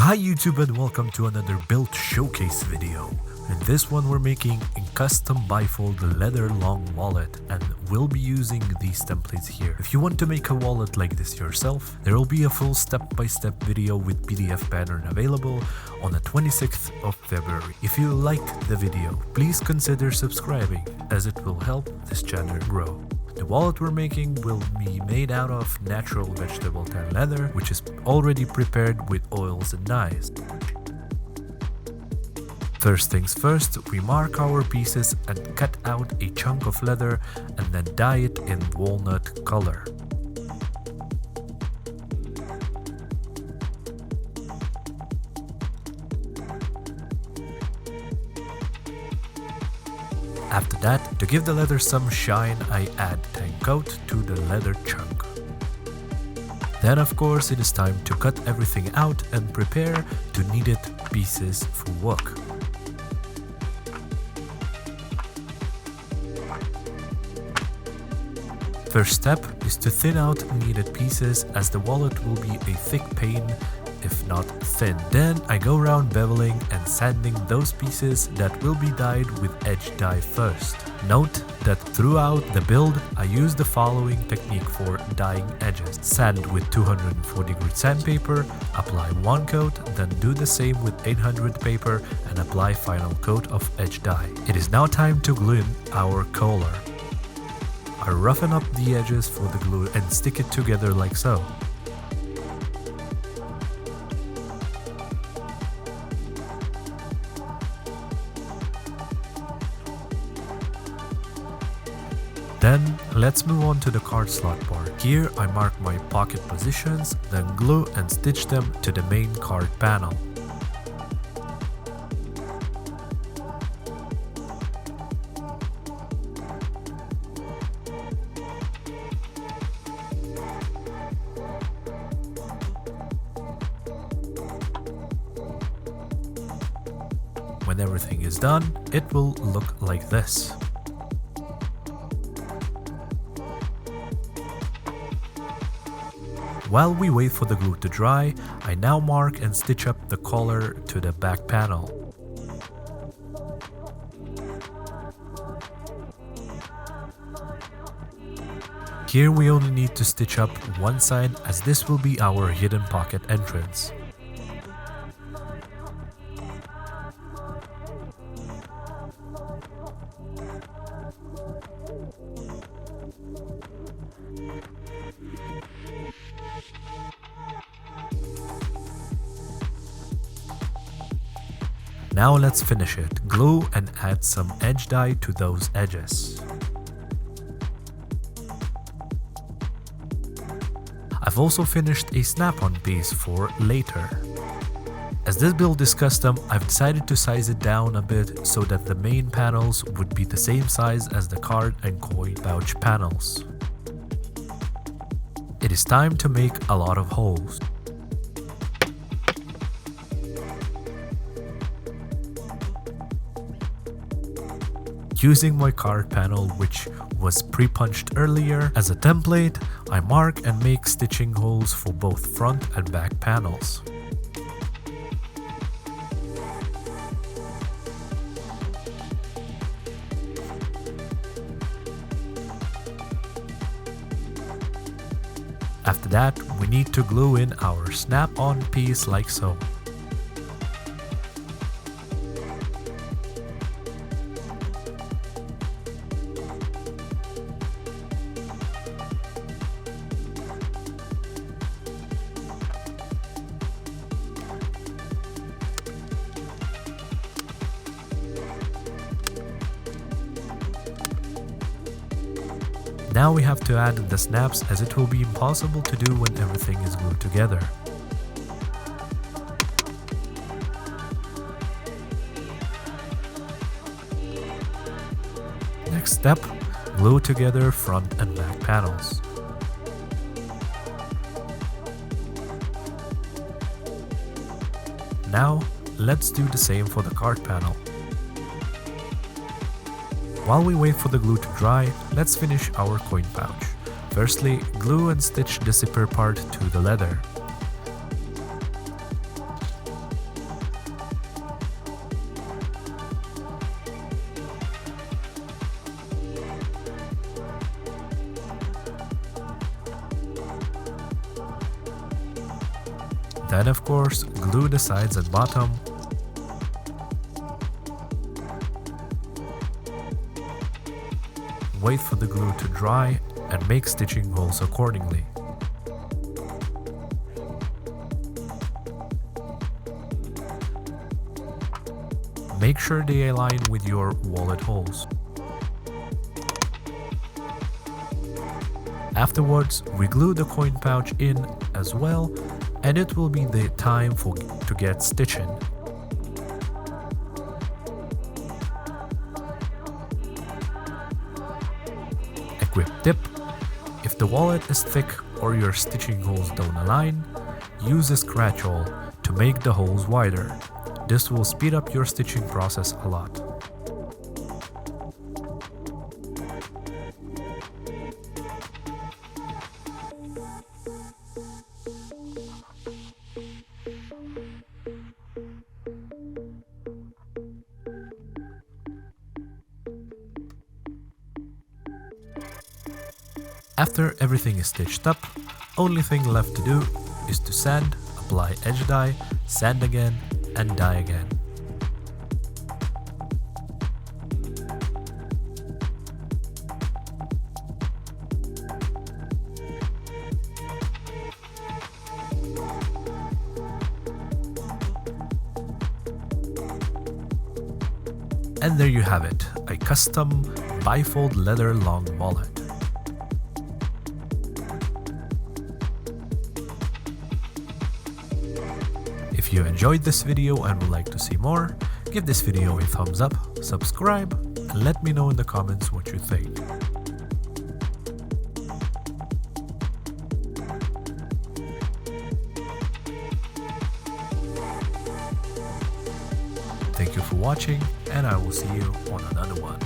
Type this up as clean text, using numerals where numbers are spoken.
Hi YouTube and welcome to another build showcase video. In this one we're making a custom bifold leather long wallet and we'll be using these templates here. If you want to make a wallet like this yourself, there will be a full step-by-step video with PDF pattern available on the 26th of February. If you liked the video, please consider subscribing as it will help this channel grow. The wallet we're making will be made out of natural vegetable tan leather, which is already prepared with oils and dyes. First things first, we mark our pieces and cut out a chunk of leather and then dye it in walnut color. After that, to give the leather some shine, I add tan coat to the leather chunk. Then of course it is time to cut everything out and prepare to kneaded pieces for work. First step is to thin out kneaded pieces as the wallet will be a thick pane if not thin. Then I go around beveling and sanding those pieces that will be dyed with edge dye first. Note that throughout the build I use the following technique for dyeing edges. Sand with 240 grit sandpaper, apply one coat, then do the same with 800 paper and apply final coat of edge dye. It is now time to glue in our collar. I roughen up the edges for the glue and stick it together like so. Then let's move on to the card slot part. Here I mark my pocket positions, then glue and stitch them to the main card panel. When everything is done, it will look like this. While we wait for the glue to dry, I now mark and stitch up the collar to the back panel. Here we only need to stitch up one side as this will be our hidden pocket entrance. Now let's finish it. Glue and add some edge dye to those edges. I've also finished a snap-on piece for later. As this build is custom, I've decided to size it down a bit so that the main panels would be the same size as the card and coin pouch panels. It is time to make a lot of holes. Using my card panel, which was pre-punched earlier as a template, I mark and make stitching holes for both front and back panels. After that, we need to glue in our snap-on piece like so. Now we have to add the snaps as it will be impossible to do when everything is glued together. Next step, glue together front and back panels. Now let's do the same for the card panel. While we wait for the glue to dry, let's finish our coin pouch. Firstly, glue and stitch the zipper part to the leather. Then of course, glue the sides and bottom. Wait for the glue to dry and make stitching holes accordingly. Make sure they align with your wallet holes. Afterwards, reglue the coin pouch in as well, and it will be the time to get stitching. A quick tip: if the wallet is thick or your stitching holes don't align, use a scratch awl to make the holes wider. This will speed up your stitching process a lot. After everything is stitched up, only thing left to do is to sand, apply edge dye, sand again, and dye again. And there you have it, a custom bifold leather long wallet. If you enjoyed this video and would like to see more, give this video a thumbs up, subscribe, and let me know in the comments what you think. Thank you for watching, and I will see you on another one.